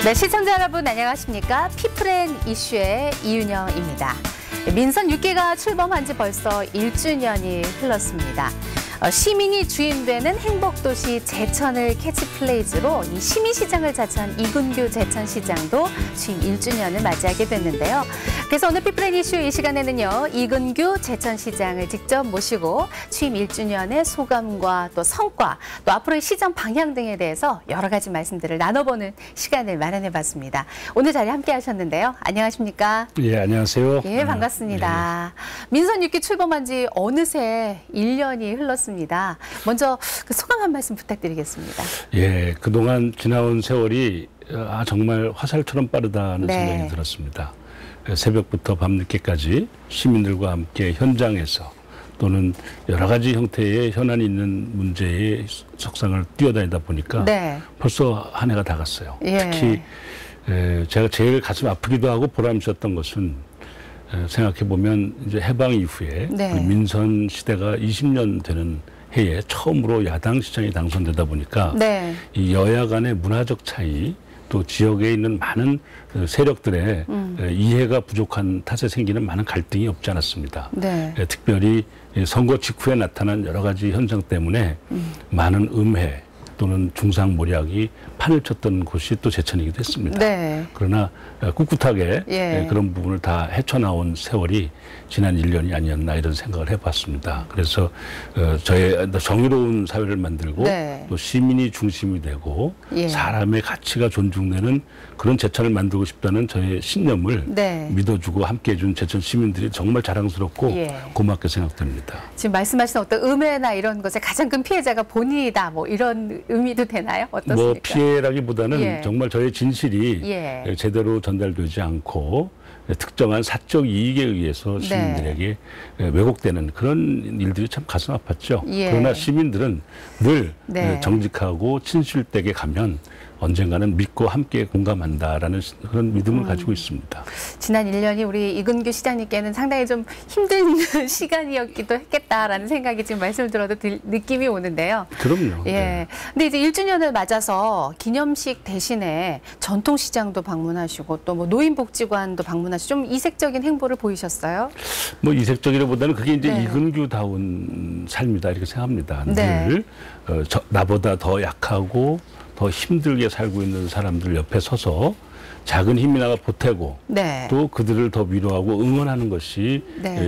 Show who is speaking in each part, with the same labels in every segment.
Speaker 1: 네, 시청자 여러분 안녕하십니까? 피플앤 이슈의 이윤영입니다. 민선 6기가 출범한 지 벌써 1주년이 흘렀습니다. 시민이 주인되는 행복도시 제천을 캐치플레이즈로 이 시민시장을 자처한 이근규 제천시장도 취임 1주년을 맞이하게 됐는데요. 그래서 오늘 피플앤 이슈 이 시간에는요, 이근규 제천시장을 직접 모시고 취임 1주년의 소감과 또 성과, 또 앞으로의 시정 방향 등에 대해서 여러 가지 말씀들을 나눠보는 시간을 마련해봤습니다. 오늘 자리에 함께 하셨는데요. 안녕하십니까?
Speaker 2: 예, 안녕하세요.
Speaker 1: 예, 반갑습니다. 민선 6기 출범한 지 어느새 1년이 흘렀습니다. 먼저 그 소감 한 말씀 부탁드리겠습니다.
Speaker 2: 예, 그동안 지나온 세월이 정말 화살처럼 빠르다는 생각이 들었습니다. 새벽부터 밤늦게까지 시민들과 함께 현장에서 또는 여러 가지 형태의 현안이 있는 문제의 석상을 뛰어다니다 보니까 벌써 한 해가 다 갔어요. 특히 제가 제일 가슴 아프기도 하고 보람있었던 것은 생각해보면 이제 해방 이후에 민선 시대가 20년 되는 해에 처음으로 야당 시장이 당선되다 보니까 이 여야 간의 문화적 차이, 또 지역에 있는 많은 세력들의 이해가 부족한 탓에 생기는 많은 갈등이 없지 않았습니다. 특별히 선거 직후에 나타난 여러 가지 현상 때문에 많은 음해 또는 중상모략이 판을 쳤던 곳이 또 제천이기도 했습니다. 그러나 꿋꿋하게 그런 부분을 다 헤쳐나온 세월이 지난 1년이 아니었나 이런 생각을 해봤습니다. 그래서 저의 정의로운 사회를 만들고 또 시민이 중심이 되고 사람의 가치가 존중되는 그런 제천을 만들고 싶다는 저의 신념을 믿어주고 함께해준 제천 시민들이 정말 자랑스럽고 고맙게 생각됩니다.
Speaker 1: 지금 말씀하신 어떤 음해나 이런 것의 가장 큰 피해자가 본인이다, 뭐 이런 의미도 되나요? 어떻습니까?
Speaker 2: 뭐 피해라기보다는 정말 저의 진실이 제대로 전달되지 않고 특정한 사적 이익에 의해서 시민들에게 왜곡되는 그런 일들이 참 가슴 아팠죠. 그러나 시민들은 늘 정직하고 진실되게 가면 언젠가는 믿고 함께 공감한다라는 그런 믿음을 가지고 있습니다.
Speaker 1: 지난 1년이 우리 이근규 시장님께는 상당히 좀 힘든 시간이었기도 했겠다라는 생각이 지금 말씀을 들어도 느낌이 오는데요.
Speaker 2: 그럼요.
Speaker 1: 근데 이제 1주년을 맞아서 기념식 대신에 전통시장도 방문하시고 또 뭐 노인복지관도 방문하시고 좀 이색적인 행보를 보이셨어요?
Speaker 2: 뭐 이색적이라보다는 그게 이제 이근규다운 삶이다 이렇게 생각합니다. 늘 나보다 더 약하고 더 힘들게 살고 있는 사람들 옆에 서서 작은 힘이나마 보태고 또 그들을 더 위로하고 응원하는 것이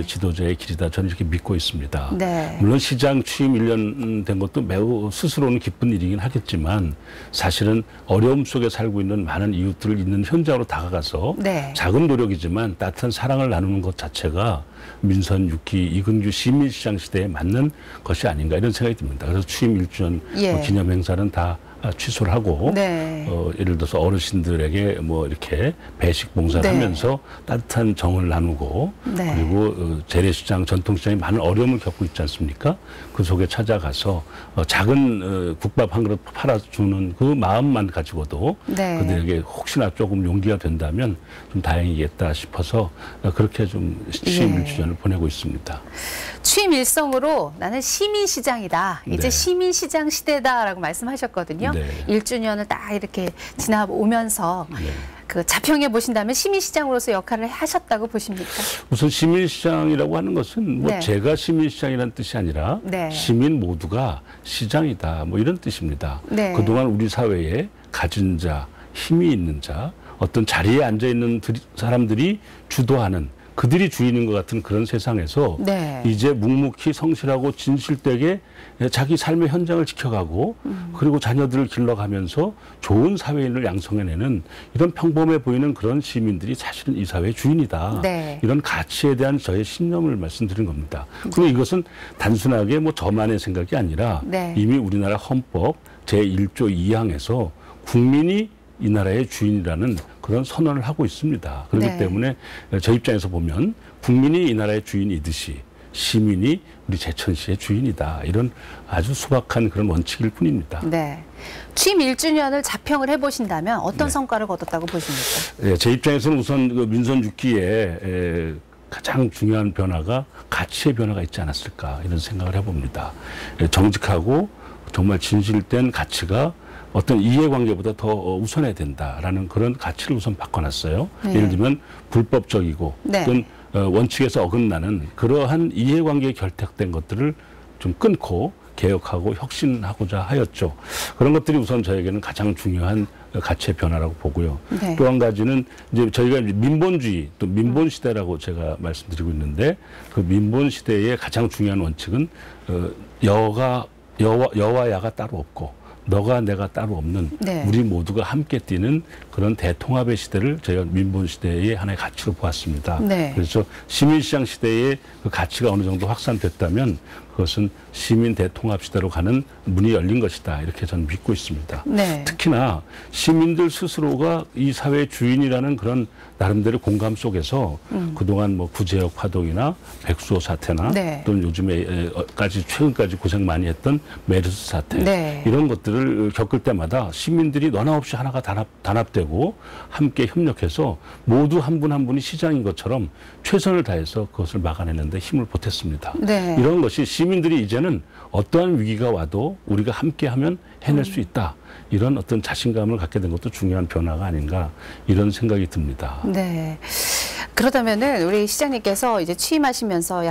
Speaker 2: 지도자의 길이다. 저는 이렇게 믿고 있습니다. 물론 시장 취임 1년 된 것도 매우 스스로는 기쁜 일이긴 하겠지만 사실은 어려움 속에 살고 있는 많은 이웃들을 있는 현장으로 다가가서 작은 노력이지만 따뜻한 사랑을 나누는 것 자체가 민선 6기 이근규 시민시장 시대에 맞는 것이 아닌가 이런 생각이 듭니다. 그래서 취임 1주년 기념 행사는 다 취소를 하고 예를 들어서 어르신들에게 뭐 이렇게 배식 봉사를 하면서 따뜻한 정을 나누고 그리고 재래시장 전통시장이 많은 어려움을 겪고 있지 않습니까? 그 속에 찾아가서 작은 국밥 한 그릇 팔아주는 그 마음만 가지고도 그들에게 혹시나 조금 용기가 된다면 좀 다행이겠다 싶어서 그렇게 좀 취임 1주년을 보내고 있습니다.
Speaker 1: 취임 일성으로 나는 시민시장이다. 이제 시민시장 시대다라고 말씀하셨거든요. 1주년을 딱 이렇게 지나오면서 그 자평해 보신다면 시민시장으로서 역할을 하셨다고 보십니까? 우선
Speaker 2: 시민시장이라고 하는 것은 뭐 제가 시민시장이라는 뜻이 아니라 시민 모두가 시장이다. 뭐 이런 뜻입니다. 그동안 우리 사회에 가진 자, 힘이 있는 자, 어떤 자리에 앉아 있는 사람들이 주도하는 그들이 주인인 것 같은 그런 세상에서 이제 묵묵히 성실하고 진실되게 자기 삶의 현장을 지켜가고 그리고 자녀들을 길러가면서 좋은 사회인을 양성해내는 이런 평범해 보이는 그런 시민들이 사실은 이 사회의 주인이다. 이런 가치에 대한 저의 신념을 말씀드린 겁니다. 그리고 이것은 단순하게 뭐 저만의 생각이 아니라 이미 우리나라 헌법 제1조 2항에서 국민이 이 나라의 주인이라는 그런 선언을 하고 있습니다. 그렇기 때문에 저 입장에서 보면 국민이 이 나라의 주인이듯이 시민이 우리 제천시의 주인이다. 이런 아주 소박한 그런 원칙일 뿐입니다.
Speaker 1: 취임 1주년을 자평을 해보신다면 어떤 성과를 거뒀다고 보십니까?
Speaker 2: 제 입장에서는 우선 그 민선 6기에 가장 중요한 변화가 가치의 변화가 있지 않았을까 이런 생각을 해봅니다. 정직하고 정말 진실된 가치가 어떤 이해관계보다 더 우선해야 된다라는 그런 가치를 우선 바꿔놨어요.
Speaker 1: 네.
Speaker 2: 예를 들면 불법적이고
Speaker 1: 네.
Speaker 2: 또는 원칙에서 어긋나는 그러한 이해관계에 결탁된 것들을 좀 끊고 개혁하고 혁신하고자 하였죠. 그런 것들이 우선 저에게는 가장 중요한 가치의 변화라고 보고요.
Speaker 1: 네.
Speaker 2: 또 한 가지는 이제 저희가 민본주의 또 민본 시대라고 제가 말씀드리고 있는데 그 민본 시대의 가장 중요한 원칙은 여와 야가 따로 없고 너가 내가 따로 없는
Speaker 1: 네.
Speaker 2: 우리 모두가 함께 뛰는 그런 대통합의 시대를 저희가 민본 시대의 하나의 가치로 보았습니다.
Speaker 1: 네.
Speaker 2: 그래서 시민시장 시대의 그 가치가 어느 정도 확산됐다면 그것은 시민 대통합 시대로 가는 문이 열린 것이다. 이렇게 저는 믿고 있습니다.
Speaker 1: 네.
Speaker 2: 특히나 시민들 스스로가 이 사회의 주인이라는 그런 나름대로 공감 속에서 그동안 뭐 구제역 파동이나 백수호 사태나
Speaker 1: 네.
Speaker 2: 또는 요즘에까지 최근까지 고생 많이 했던 메르스 사태
Speaker 1: 네.
Speaker 2: 이런 것들을 겪을 때마다 시민들이 너나 없이 하나가 단합되고 함께 협력해서 모두 한 분 한 분이 시장인 것처럼 최선을 다해서 그것을 막아내는데 힘을 보탰습니다.
Speaker 1: 네.
Speaker 2: 이런 것이 시민들이 이제는 어떠한 위기가 와도 우리가 함께하면 해낼 수 있다. 이런 어떤 자신감을 갖게 된 것도 중요한 변화가 아닌가 이런 생각이 듭니다.
Speaker 1: 네. 그렇다면은 우리 시장님께서 이제 취임하시면서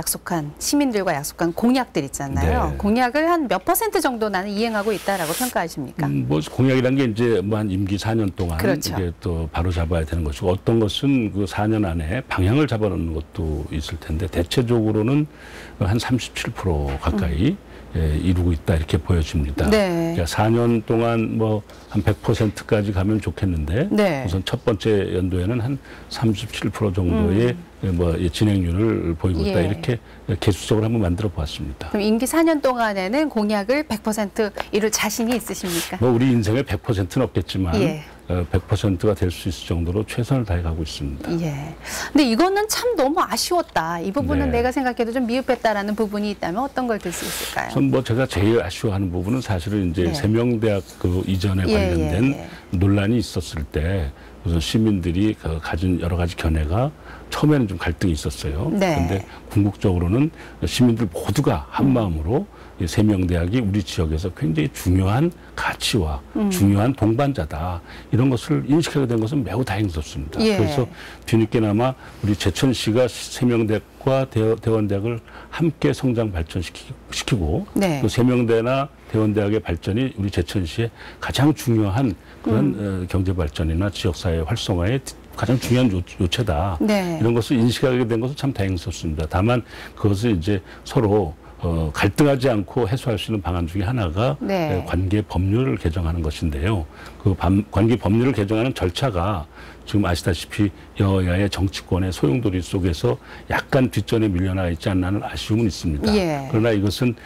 Speaker 1: 시민들과 약속한 공약들 있잖아요.
Speaker 2: 네.
Speaker 1: 공약을 한 몇 % 정도 나는 이행하고 있다라고 평가하십니까?
Speaker 2: 뭐 공약이란 게 이제 뭐 한 임기 4년 동안
Speaker 1: 그렇죠.
Speaker 2: 이게 또 바로 잡아야 되는 것이고 어떤 것은 그 4년 안에 방향을 잡아놓는 것도 있을 텐데 대체적으로는 한 37% 가까이 이루고 있다 이렇게 보여집니다.
Speaker 1: 네.
Speaker 2: 그러니까 4년 동안 뭐 한 100%까지 가면 좋겠는데
Speaker 1: 네.
Speaker 2: 우선 첫 번째 연도에는 한 37% 정도의 뭐 진행률을 보이고 있다
Speaker 1: 예.
Speaker 2: 이렇게 개수적으로 한번 만들어 보았습니다.
Speaker 1: 그럼 임기 4년 동안에는 공약을 100% 이룰 자신이 있으십니까?
Speaker 2: 뭐 우리 인생의 100%는 없겠지만
Speaker 1: 예.
Speaker 2: 100%가 될 수 있을 정도로 최선을 다해가고 있습니다.
Speaker 1: 예. 근데 이거는 참 너무 아쉬웠다. 이 부분은
Speaker 2: 네.
Speaker 1: 내가 생각해도 좀 미흡했다라는 부분이 있다면 어떤 걸 들 수 있을까요?
Speaker 2: 우선 뭐 제가 제일 아쉬워하는 부분은 사실은 이제
Speaker 1: 네.
Speaker 2: 세명대학 그 이전에 관련된 논란이 있었을 때 우선 시민들이 가진 여러 가지 견해가 처음에는 좀 갈등이 있었어요.
Speaker 1: 네.
Speaker 2: 그런데 궁극적으로는 시민들 모두가 한 마음으로 이 세명대학이 우리 지역에서 굉장히 중요한 가치와 중요한 동반자다. 이런 것을 인식하게 된 것은 매우 다행스럽습니다.
Speaker 1: 예.
Speaker 2: 그래서 뒤늦게나마 우리 제천시가 세명대학과 대원대학을 함께 성장 발전시키고
Speaker 1: 네.
Speaker 2: 또 세명대나 대원대학의 발전이 우리 제천시의 가장 중요한 그런 경제 발전이나 지역사회 활성화에 가장 중요한 요체다.
Speaker 1: 네.
Speaker 2: 이런 것을 인식하게 된 것은 참 다행스럽습니다. 다만 그것을 이제 서로 갈등하지 않고 해소할 수 있는 방안 중에 하나가
Speaker 1: 네.
Speaker 2: 관계 법률을 개정하는 것인데요. 그 관계 법률을 개정하는 절차가 지금 아시다시피 여야의 정치권의 소용돌이 속에서 약간 뒷전에 밀려나 있지 않나는 아쉬움은 있습니다.
Speaker 1: 예.
Speaker 2: 그러나 이것은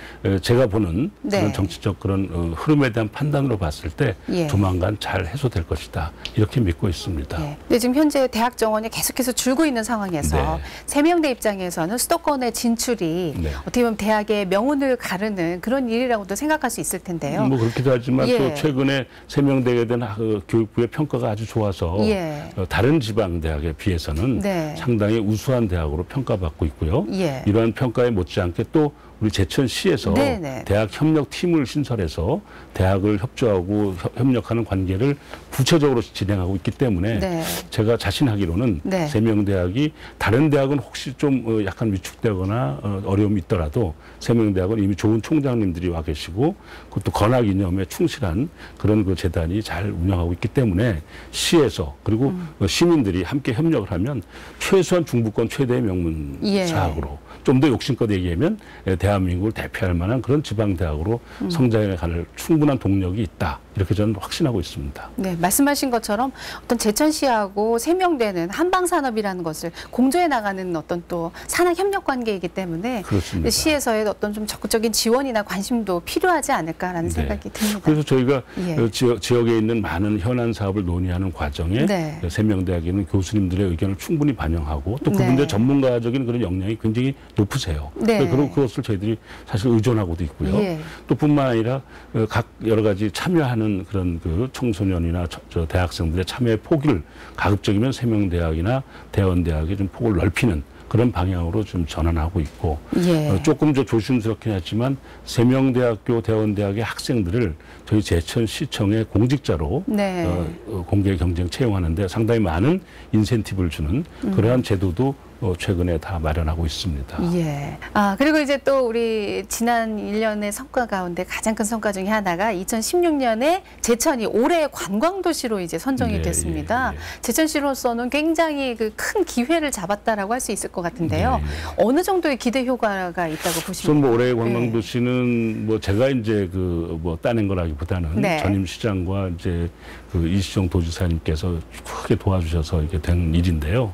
Speaker 2: 제가 보는
Speaker 1: 네.
Speaker 2: 그런 정치적 그런 흐름에 대한 판단으로 봤을 때
Speaker 1: 예.
Speaker 2: 조만간 잘 해소될 것이다. 이렇게 믿고 있습니다.
Speaker 1: 네. 근데 지금 현재 대학 정원이 계속해서 줄고 있는 상황에서
Speaker 2: 네.
Speaker 1: 세명대 입장에서는 수도권의 진출이
Speaker 2: 네.
Speaker 1: 어떻게 보면 대학의 명운을 가르는 그런 일이라고도 생각할 수 있을 텐데요.
Speaker 2: 뭐 그렇기도 하지만
Speaker 1: 예.
Speaker 2: 또 최근에 세명대에 대한 교육부의 평가가 아주 좋아서
Speaker 1: 예.
Speaker 2: 다른 지방 대학에 비해서는
Speaker 1: 네.
Speaker 2: 상당히 우수한 대학으로 평가받고 있고요.
Speaker 1: 예.
Speaker 2: 이러한 평가에 못지않게 또 우리 제천시에서
Speaker 1: 네네.
Speaker 2: 대학 협력팀을 신설해서 대학을 협조하고 협력하는 관계를 구체적으로 진행하고 있기 때문에
Speaker 1: 네.
Speaker 2: 제가 자신하기로는
Speaker 1: 네.
Speaker 2: 세명대학이 다른 대학은 혹시 좀 약간 위축되거나 어려움이 있더라도 세명대학은 이미 좋은 총장님들이 와 계시고 그것도 건학 이념에 충실한 그런 그 재단이 잘 운영하고 있기 때문에 시에서 그리고 시민들이 함께 협력을 하면 최소한 중부권 최대의 명문사학으로 좀 더 욕심껏 얘기하면 대한민국을 대표할 만한 그런 지방대학으로 성장해 갈 충분한 동력이 있다. 이렇게 저는 확신하고 있습니다.
Speaker 1: 네, 말씀하신 것처럼 어떤 제천시하고 세명대는 한방산업이라는 것을 공조해 나가는 어떤 또 산학 협력 관계이기 때문에
Speaker 2: 그렇습니다.
Speaker 1: 시에서의 어떤 좀 적극적인 지원이나 관심도 필요하지 않을까라는
Speaker 2: 네.
Speaker 1: 생각이 듭니다.
Speaker 2: 그래서 저희가
Speaker 1: 예.
Speaker 2: 지역에 있는 많은 현안 사업을 논의하는 과정에
Speaker 1: 네.
Speaker 2: 세명대학에 있는 교수님들의 의견을 충분히 반영하고 또 그분들의
Speaker 1: 네.
Speaker 2: 전문가적인 그런 역량이 굉장히 높으세요.
Speaker 1: 네.
Speaker 2: 그리고 그것을 저희들이 사실 의존하고도 있고요.
Speaker 1: 예.
Speaker 2: 또 뿐만 아니라 각 여러 가지 참여하는 그런 그 청소년이나 저 대학생들의 참여의 폭을 가급적이면 세명대학이나 대원대학의 좀 폭을 넓히는 그런 방향으로 좀 전환하고 있고
Speaker 1: 예.
Speaker 2: 조금 더 조심스럽긴 하지만 세명대학교 대원대학의 학생들을 저희 제천시청의 공직자로
Speaker 1: 네.
Speaker 2: 공개 경쟁 채용하는데 상당히 많은 인센티브를 주는 그러한 제도도 최근에 다 마련하고 있습니다.
Speaker 1: 예. 그리고 이제 또 우리 지난 1년의 성과 가운데 가장 큰 성과 중에 하나가 2016년에 제천이 올해 관광도시로 이제 선정이 됐습니다. 제천시로서는 굉장히 그 큰 기회를 잡았다라고 할 수 있을 것 같은데요. 어느 정도의 기대 효과가 있다고 보십니까?
Speaker 2: 올해 관광도시는 뭐 제가 이제 뭐 따낸 거라기보다는 전임 시장과 이제 그 이시정 도지사님께서 크게 도와주셔서 이렇게 된 일인데요.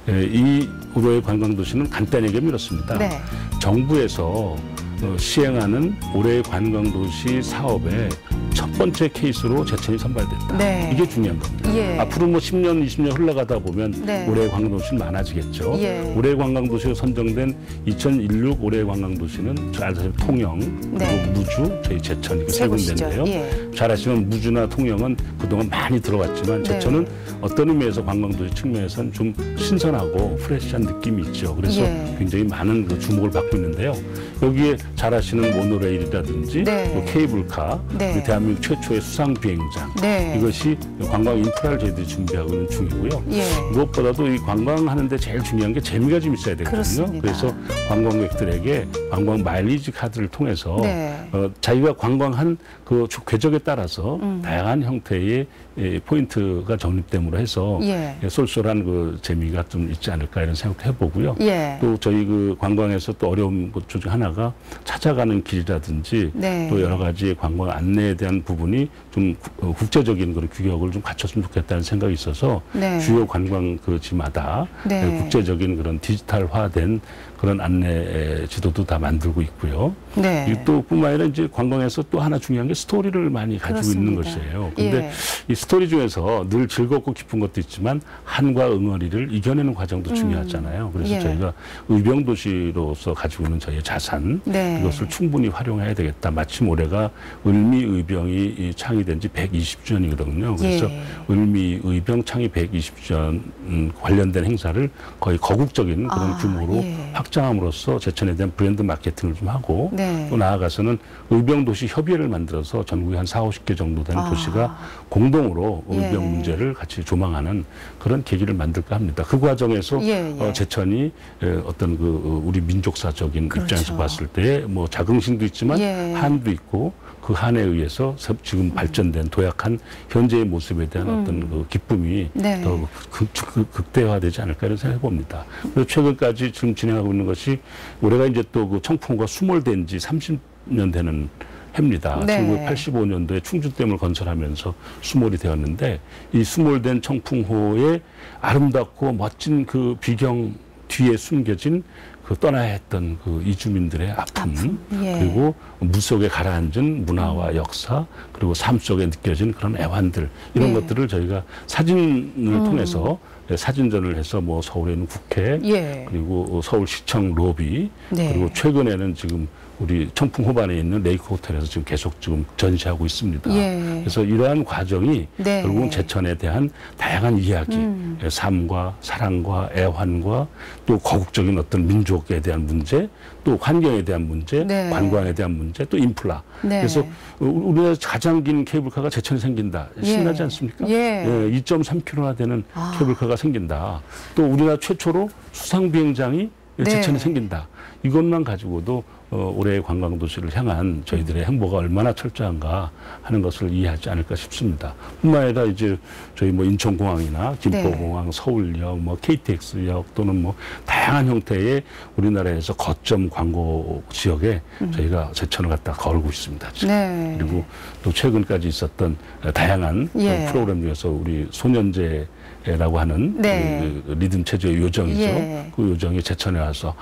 Speaker 2: 이 올해 관광도시는 간단히 얘기하면 이렇습니다. 정부에서 시행하는 올해 관광도시 사업의 첫 번째 케이스로 제천이 선발됐다. 이게 중요한 겁니다. 앞으로 뭐 10년, 20년 흘러가다 보면 올해 관광도시는 많아지겠죠. 올해 관광도시로 선정된 2016 올해 관광도시는 잘 아시는 통영, 그리고 무주, 저희 제천 이렇게 세 군데인데요. 잘 아시면 무주나 통영은 그동안 많이 들어왔지만 제천은 어떤 의미에서 관광도시 측면에서는 좀 신선하고 프레시한 느낌이 있죠. 그래서 굉장히 많은 그 주목을 받고 있는데요. 여기에 잘 아시는 모노레일이라든지 또 케이블카, 대한민국 최초의 수상 비행장 이것이 관광 인프라를 저희들이 준비하고 있는 중이고요. 무엇보다도 이 관광하는데 제일 중요한 게 재미가 좀 있어야 되거든요.
Speaker 1: 그렇습니다.
Speaker 2: 그래서 관광객들에게 관광 마일리지 카드를 통해서 자기가 관광한 그 궤적에 따라서 다양한 형태의 포인트가 적립됨으로 해서 쏠쏠한 그 재미가 좀 있지 않을까 이런 생각도 해보고요. 또 저희 그 관광에서 또 어려운 것 중 하나가 찾아가는 길이라든지 또 여러 가지 관광 안내에 대한 부분이 좀 국제적인 그런 규격을 좀 갖췄으면 좋겠다는 생각이 있어서 주요 관광지마다 국제적인 그런 디지털화된 그런 안내 지도도 다 만들고 있고요. 또 뿐만 아니라 이제 관광에서 또 하나 중요한 게 스토리를 많이 가지고 있는 것이에요. 근데 이 스토리 중에서 늘 즐겁고 기쁜 것도 있지만 한과 응어리를 이겨내는 과정도 중요하잖아요. 그래서 저희가 의병도시로서 가지고 있는 저희의 자산 이것을 충분히 활용해야 되겠다. 마침 올해가 을미의병이 창의된 지 120주년이거든요. 그래서 을미의병 창의 120주년 관련된 행사를 거의 거국적인 그런 규모로 확장함으로써 제천에 대한 브랜드 마케팅을 좀 하고 또 나아가서는 의병도시 협의회를 만들어서 전국에 한 40-50개 정도 되는 도시가 공동으로 의병 문제를 같이 조망하는 그런 계기를 만들까 합니다. 그 과정에서 제천이 어떤 그 우리 민족사적인 입장에서 봤을 때 뭐 자긍심도 있지만 한도 있고 그 한에 의해서 지금 발전된 도약한 현재의 모습에 대한 어떤 그 기쁨이 더 극대화되지 않을까 이런 생각해 봅니다. 그래서 최근까지 지금 진행하고 있는 것이 올해가 이제 또 그 청풍호가 수몰된 지 30년 되는 해입니다. 1985년도에 충주댐을 건설하면서 수몰이 되었는데 이 수몰된 청풍호의 아름답고 멋진 그 비경 뒤에 숨겨진 그 떠나야 했던 그 이주민들의 아픔 그리고 물 속에 가라앉은 문화와 역사 그리고 삶 속에 느껴진 그런 애환들 이런 것들을 저희가 사진을 통해서 사진전을 해서 뭐 서울에 있는 국회 그리고 서울시청 로비 그리고 최근에는 지금 우리 청풍호반에 있는 레이크 호텔에서 지금 계속 지금 전시하고 있습니다. 그래서 이러한 과정이 결국은 제천에 대한 다양한 이야기, 삶과 사랑과 애환과 또 거국적인 어떤 민족에 대한 문제, 또 환경에 대한 문제, 관광에 대한 문제, 또 인프라. 그래서 우리나라 가장 긴 케이블카가 제천에 생긴다. 신나지 않습니까? 2.3km나 되는 케이블카가 생긴다. 또 우리나라 최초로 수상 비행장이 제천에 생긴다. 이것만 가지고도 올해의 관광도시를 향한 저희들의 행보가 얼마나 철저한가 하는 것을 이해하지 않을까 싶습니다. 뿐만 아니라 이제 저희 뭐 인천공항이나 김포공항, 서울역, 뭐 KTX역 또는 뭐 다양한 형태의 우리나라에서 거점 광고 지역에 저희가 제천을 갖다 걸고 있습니다. 지금. 그리고 또 최근까지 있었던 다양한 프로그램 중에서 우리 소년제라고 하는 그 리듬 체조의 요정이죠. 그 요정이 제천에 와서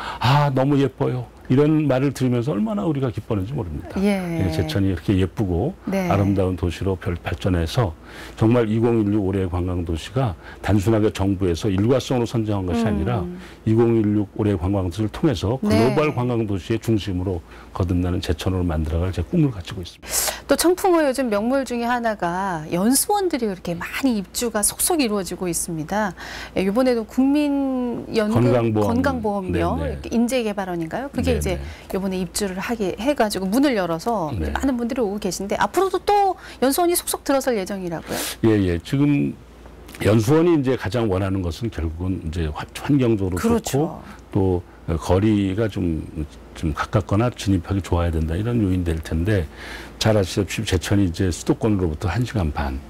Speaker 2: 너무 예뻐요. 이런 말을 들으면서 얼마나 우리가 기뻤는지 모릅니다. 제천이 이렇게 예쁘고 아름다운 도시로 발전해서 정말 2016 올해의 관광도시가 단순하게 정부에서 일과성으로 선정한 것이 아니라 2016 올해의 관광도시를 통해서 글로벌 관광도시의 중심으로 거듭나는 제천으로 만들어갈 제 꿈을 가지고 있습니다.
Speaker 1: 또 청풍호 요즘 명물 중에 하나가 연수원들이 그렇게 많이 입주가 속속 이루어지고 있습니다. 이번에도 국민연금 건강보험료 인재개발원인가요? 그게 네네. 이제 이번에 입주를 하게 해가지고 문을 열어서 네. 많은 분들이 오고 계신데 앞으로도 또 연수원이 속속 들어설 예정이라고요?
Speaker 2: 예. 지금 연수원이 이제 가장 원하는 것은 결국은 이제 환경적으로
Speaker 1: 그렇죠.
Speaker 2: 좋고 또 거리가 좀 가깝거나 진입하기 좋아야 된다 이런 요인이 될 텐데 잘 아시다시피 제천이 이제 수도권으로부터 1시간 반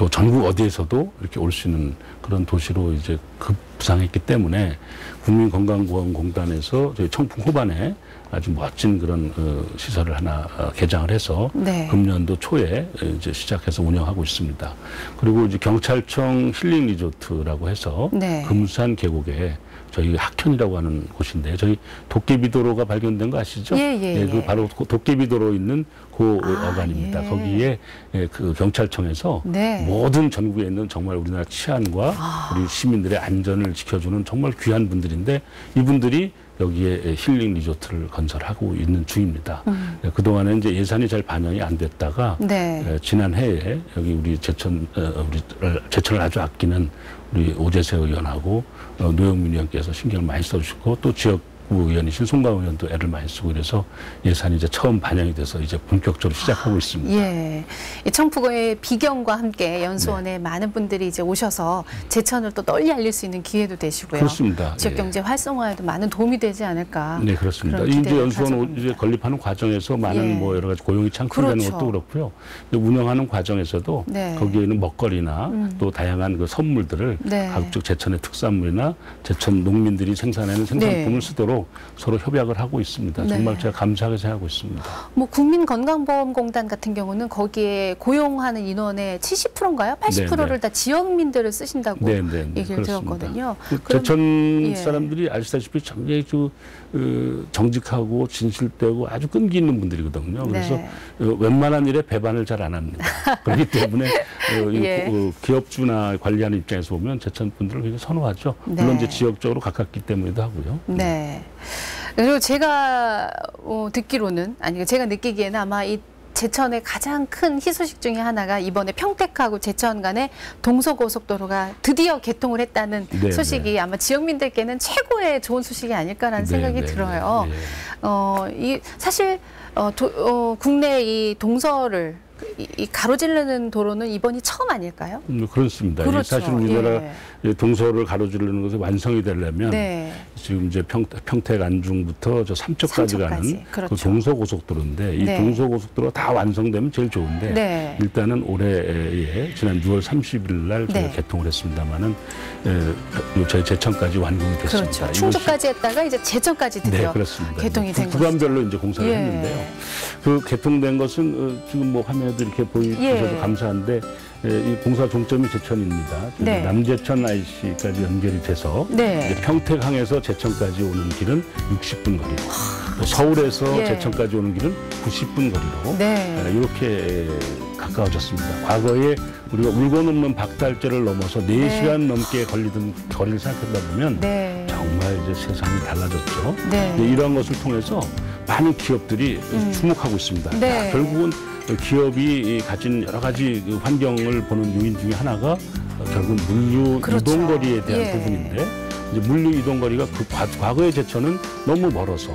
Speaker 2: 또 전국 어디에서도 이렇게 올 수 있는 그런 도시로 이제 급부상했기 때문에 국민건강보험공단에서 저희 청풍 호반에 아주 멋진 그런 시설을 하나 개장을 해서 네. 금년도 초에 이제 시작해서 운영하고 있습니다. 그리고 이제 경찰청 힐링 리조트라고 해서 네. 금산 계곡에 저희 학현이라고 하는 곳인데 저희 도깨비도로가 발견된 거 아시죠?
Speaker 1: 예.
Speaker 2: 그 바로 도깨비도로 있는 그 어간입니다. 거기에 그 경찰청에서
Speaker 1: 네.
Speaker 2: 모든 전국에 있는 정말 우리나라 치안과 우리 시민들의 안전을 지켜주는 정말 귀한 분들인데 이분들이 여기에 힐링 리조트를 건설하고 있는 중입니다. 그동안에 이제 예산이 잘 반영이 안 됐다가 네. 지난 해에 여기 우리 제천을 아주 아끼는 우리 오재세 의원하고 노영민 의원께서 신경을 많이 써주시고 또 지역구 의원이신 송강 의원도 애를 많이 쓰고 그래서 예산이 이제 처음 반영이 돼서 이제 본격적으로 시작하고 있습니다.
Speaker 1: 예, 이 청풍호의 비경과 함께 연수원에 네. 많은 분들이 이제 오셔서 제천을 또 널리 알릴 수 있는 기회도 되시고요.
Speaker 2: 그렇습니다.
Speaker 1: 지역 경제 활성화에도 많은 도움이 되지 않을까.
Speaker 2: 네, 그렇습니다. 이제 연수원 이제 건립하는 과정에서 많은 뭐 여러 가지 고용이 창출되는
Speaker 1: 그렇죠.
Speaker 2: 것도 그렇고요. 운영하는 과정에서도
Speaker 1: 네.
Speaker 2: 거기에는 먹거리나 또 다양한 그 선물들을
Speaker 1: 네.
Speaker 2: 가급적 제천의 특산물이나 제천 농민들이 생산하는 생산품을
Speaker 1: 네.
Speaker 2: 쓰도록 서로 협약을 하고 있습니다. 정말
Speaker 1: 네.
Speaker 2: 제가 감사하게 생각하고 있습니다.
Speaker 1: 뭐 국민건강보험공단 같은 경우는 거기에 고용하는 인원의 70%인가요? 80%를
Speaker 2: 네네.
Speaker 1: 다 지역민들을 쓰신다고 얘기를
Speaker 2: 그렇습니다.
Speaker 1: 들었거든요.
Speaker 2: 제천 사람들이 아시다시피 굉장히 정직하고 진실되고 아주 끈기 있는 분들이거든요. 그래서
Speaker 1: 네.
Speaker 2: 웬만한 일에 배반을 잘 안 합니다. 그렇기 때문에 기업주나 관리하는 입장에서 보면 제천 분들을 굉장히 선호하죠.
Speaker 1: 네.
Speaker 2: 물론 이제 지역적으로 가깝기 때문이기도 하고요.
Speaker 1: 네. 그리고 제가 듣기로는 제가 느끼기에는 아마 이 제천의 가장 큰 희소식 중에 하나가 이번에 평택하고 제천 간의 동서고속도로가 드디어 개통을 했다는
Speaker 2: 네네.
Speaker 1: 소식이 아마 지역민들께는 최고의 좋은 소식이 아닐까라는 생각이 들어요. 사실 국내 이 동서를 이 가로지르는 도로는 이번이 처음 아닐까요?
Speaker 2: 그렇습니다.
Speaker 1: 그렇죠.
Speaker 2: 사실 우리나라 동서를 가로지르는 것이 완성이 되려면
Speaker 1: 네.
Speaker 2: 지금 이제 평택 안중부터 저 삼척까지 가는
Speaker 1: 그렇죠.
Speaker 2: 그 동서고속도로인데 이
Speaker 1: 네.
Speaker 2: 동서고속도로가 다 완성되면 제일 좋은데
Speaker 1: 네.
Speaker 2: 일단은 올해에 지난 6월 30일 날 저희가
Speaker 1: 네.
Speaker 2: 개통을 했습니다마는 저희 제천까지 완공이 됐습니다.
Speaker 1: 그렇죠. 충주까지 했다가 이제 제천까지 드디어
Speaker 2: 네, 그렇습니다.
Speaker 1: 개통이 된 거죠.
Speaker 2: 구간별로 이제 공사를 했는데요. 그 개통된 것은 지금 뭐 화면에도 이렇게 보여주셔서 감사한데 이 공사 종점이 제천입니다.
Speaker 1: 네.
Speaker 2: 남제천 IC까지 연결이 돼서
Speaker 1: 네.
Speaker 2: 이제 평택항에서 제천까지 오는 길은 60분 거리로 또 서울에서 제천까지 오는 길은 90분 거리로 이렇게 가까워졌습니다. 과거에 우리가 울고 넘는 박달재를 넘어서 4시간 넘게 걸리던 거리를 생각하다 보면 정말 이제 세상이 달라졌죠. 이러한 것을 통해서 많은 기업들이 주목하고 있습니다. 결국은 기업이 가진 여러 가지 환경을 보는 요인 중에 하나가 결국 물류
Speaker 1: 그렇죠.
Speaker 2: 이동거리에 대한 부분인데 이제 물류 이동거리가 과거의 제천은 너무 멀어서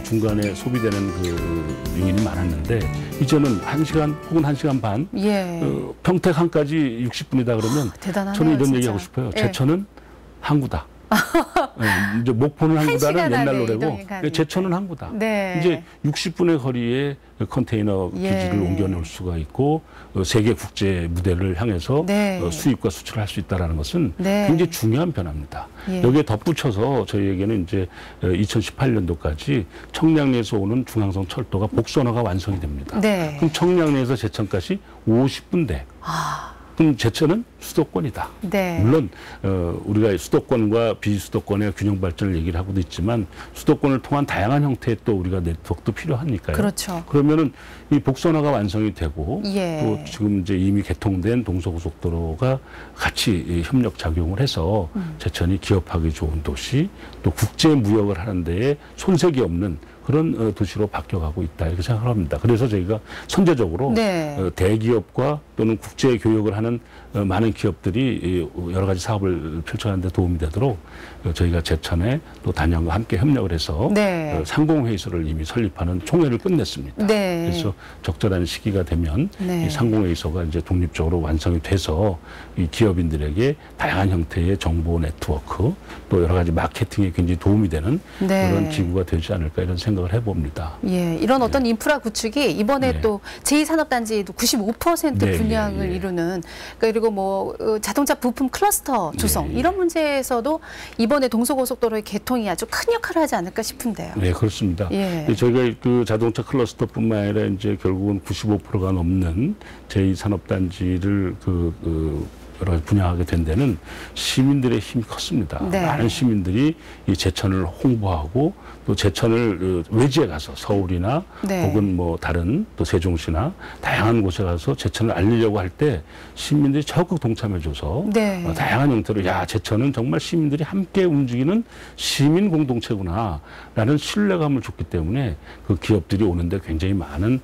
Speaker 2: 중간에 소비되는 그 요인이 많았는데 이제는 1시간 혹은 1시간 반 평택항까지 60분이다 그러면
Speaker 1: 대단하네요,
Speaker 2: 저는 이런
Speaker 1: 진짜.
Speaker 2: 얘기하고 싶어요. 제천은 항구다. 이제 목포는 항구다는 옛날 노래고 제천은 항구다. 이제 60분의 거리에 컨테이너 기지를 옮겨놓을 수가 있고 세계 국제 무대를 향해서 수입과 수출을 할 수 있다는 것은 굉장히 중요한 변화입니다. 여기에 덧붙여서 저희에게는 이제 2018년도까지 청량리에서 오는 중앙선 철도가 복선화가 완성이 됩니다. 그럼 청량리에서 제천까지 50분대. 그럼 제천은 수도권이다. 물론 우리가 수도권과 비수도권의 균형 발전을 얘기를 하고도 있지만 수도권을 통한 다양한 형태의 또 우리가 네트워크도 필요하니까요.
Speaker 1: 그렇죠.
Speaker 2: 그러면은 이 복선화가 완성이 되고 또 지금 이제 이미 개통된 동서고속도로가 같이 협력 작용을 해서 제천이 기업하기 좋은 도시 또 국제 무역을 하는 데에 손색이 없는 그런 도시로 바뀌어가고 있다 이렇게 생각을 합니다. 그래서 저희가 선제적으로
Speaker 1: 네.
Speaker 2: 대기업과 또는 국제 교역을 하는 많은 기업들이 여러 가지 사업을 펼쳐가는 데 도움이 되도록 저희가 제천에 또 단연과 함께 협력을 해서
Speaker 1: 네.
Speaker 2: 상공회의소를 이미 설립하는 총회를 끝냈습니다.
Speaker 1: 네.
Speaker 2: 그래서 적절한 시기가 되면
Speaker 1: 네.
Speaker 2: 이 상공회의소가 이제 독립적으로 완성이 돼서 이 기업인들에게 다양한 형태의 정보 네트워크 또 여러 가지 마케팅에 굉장히 도움이 되는
Speaker 1: 네.
Speaker 2: 그런 기구가 되지 않을까 이런 생각을 해봅니다.
Speaker 1: 예, 이런 어떤 인프라 구축이 이번에
Speaker 2: 네.
Speaker 1: 또 제2산업단지도 95%
Speaker 2: 네,
Speaker 1: 분양을
Speaker 2: 예, 예.
Speaker 1: 이루는 그리고 뭐 자동차 부품 클러스터 조성
Speaker 2: 예.
Speaker 1: 이런 문제에서도 이번에 동서고속도로의 개통이 아주 큰 역할을 하지 않을까 싶은데요.
Speaker 2: 네, 그렇습니다.
Speaker 1: 예.
Speaker 2: 저희가 그 자동차 클러스터뿐만 아니라 이제 결국은 95%가 넘는 제2산업단지를 여러 가지 분양하게 된 데는 시민들의 힘이 컸습니다.
Speaker 1: 네.
Speaker 2: 많은 시민들이 이 제천을 홍보하고 또 제천을 외지에 가서 서울이나
Speaker 1: 네.
Speaker 2: 혹은 뭐 다른 또 세종시나 다양한 곳에 가서 제천을 알리려고 할 때 시민들이 적극 동참해줘서
Speaker 1: 네.
Speaker 2: 다양한 형태로 야 제천은 정말 시민들이 함께 움직이는 시민 공동체구나라는 신뢰감을 줬기 때문에 그 기업들이 오는데 굉장히 많은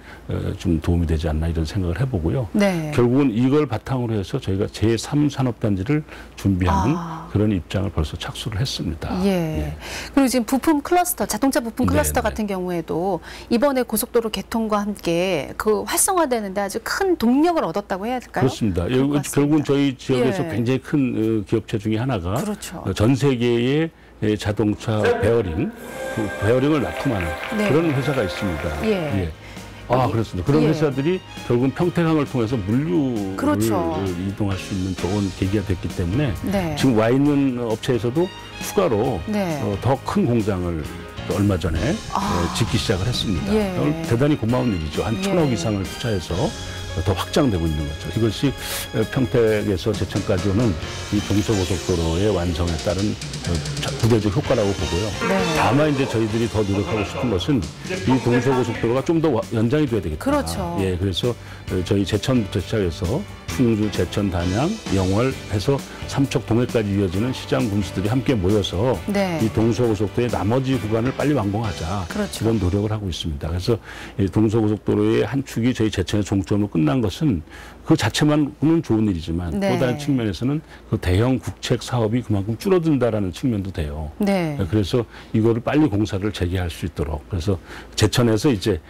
Speaker 2: 좀 도움이 되지 않나 이런 생각을 해보고요.
Speaker 1: 네.
Speaker 2: 결국은 이걸 바탕으로 해서 저희가 제3산업단지를 준비하는 그런 입장을 벌써 착수를 했습니다.
Speaker 1: 예. 그리고 지금 부품 클러스터, 자동차 부품 클러스터
Speaker 2: 네, 네.
Speaker 1: 같은 경우에도 이번에 고속도로 개통과 함께 그 활성화되는데 아주 큰 동력을 얻었다고 해야 될까요?
Speaker 2: 그렇습니다.
Speaker 1: 그럴 것 같습니다.
Speaker 2: 결국은 저희 지역에서
Speaker 1: 예.
Speaker 2: 굉장히 큰 기업체 중에 하나가
Speaker 1: 그렇죠.
Speaker 2: 전 세계의 자동차 베어링, 그 베어링을 납품하는
Speaker 1: 네.
Speaker 2: 그런 회사가 있습니다.
Speaker 1: 예.
Speaker 2: 그렇습니다. 그런
Speaker 1: 예.
Speaker 2: 회사들이 결국은 평택항을 통해서 물류를
Speaker 1: 그렇죠.
Speaker 2: 이동할 수 있는 좋은 계기가 됐기 때문에
Speaker 1: 네.
Speaker 2: 지금 와 있는 업체에서도 추가로
Speaker 1: 네.
Speaker 2: 더 큰 공장을 얼마 전에 짓기 시작을 했습니다.
Speaker 1: 예.
Speaker 2: 대단히 고마운 일이죠. 한 1,000억 이상을 투자해서 더 확장되고 있는 거죠. 이것이 평택에서 제천까지 오는 이 동서고속도로의 완성에 따른 부대적 효과라고 보고요.
Speaker 1: 네.
Speaker 2: 다만 이제 저희들이 더 노력하고 싶은 것은 이 동서고속도로가 좀 더 연장이 돼야 되겠다.
Speaker 1: 그렇죠.
Speaker 2: 예, 그래서 저희 제천부터 시작해서 충주, 제천, 단양, 영월 해서 삼척, 동해까지 이어지는 시장 군수들이 함께 모여서
Speaker 1: 네.
Speaker 2: 이 동서고속도로의 나머지 구간을 빨리 완공하자.
Speaker 1: 그렇죠.
Speaker 2: 이런 노력을 하고 있습니다. 그래서 이 동서고속도로의 한 축이 저희 제천의 종점으로 끝난 것은 그 자체만은 좋은 일이지만
Speaker 1: 네.
Speaker 2: 또 다른 측면에서는 그 대형 국책 사업이 그만큼 줄어든다라는 측면도 돼요.
Speaker 1: 네.
Speaker 2: 그래서 이거를 빨리 공사를 재개할 수 있도록 그래서 제천에서 이제